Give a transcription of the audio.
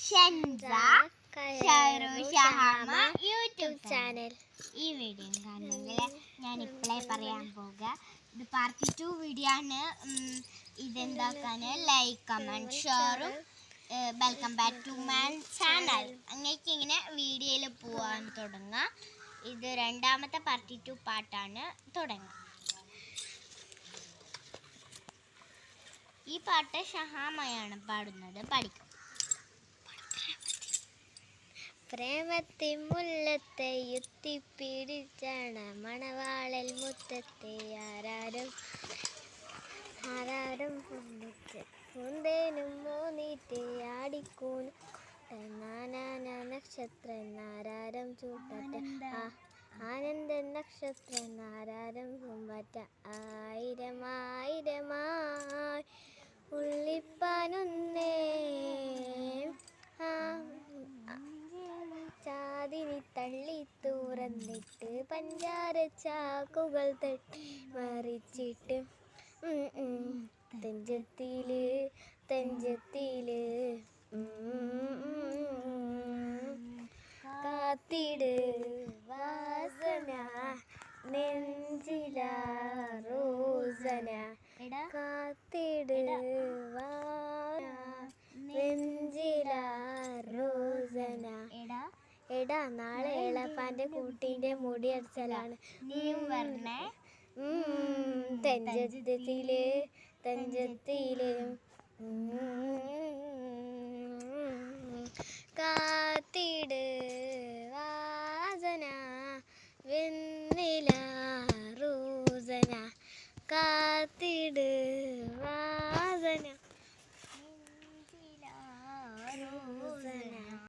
Shansa Shahama YouTube channel. ഈ video കാണുന്നെങ്കിൽ ഞാൻ ഇപ്പോഴേ പറയാൻ പോകുക, ഇത് പാർട്ട് 2 വീഡിയോ ആണ്. ഇതെന്താക്കാൻ ലൈക്ക് കമൻറ്റ് ഷെയറും welcome back to my channel. അങ്ങേക്ക് ഇങ്ങനെ വീഡിയോയിൽ പോകാൻ തുടങ്ങുക. ഇത് രണ്ടാമത്തെ പാർട്ട് 2 പാട്ടാണ്. തുടങ്ങുക. ഈ പാട്ട് ഷഹാമയാണ് പാടുന്നത്. പഠിക്കും. പ്രേമത്തെ മുല്ലത്തെ യുത്തിപ്പിടിച്ചണ മണവാളൽ മുത്തത്തെ ആരാരും പൂന്തേനും മോന്നിട്ട് ആടിക്കൂന് നക്ഷത്രം ആരാരം ചൂട്ടറ്റ ആനന്ദ നക്ഷത്രം ആരാരം പൂമ്പറ്റ ആയിരമായിരമായി ഉള്ളിപ്പാനൊന്നേ ചാതിനി തള്ളി തുറന്നിട്ട് പഞ്ചാര ചാക്കുകൾ തട്ടി മറിച്ചിട്ട് തെഞ്ചത്തില് കാത്തിട് വാസന നെഞ്ചില റോസന കാത്തിട് നെഞ്ചില റോസന. എടാ നാളെ എളപ്പാന്റെ കൂട്ടിന്റെ മുടി അടിച്ചലാണ്. തഞ്ചത്തില്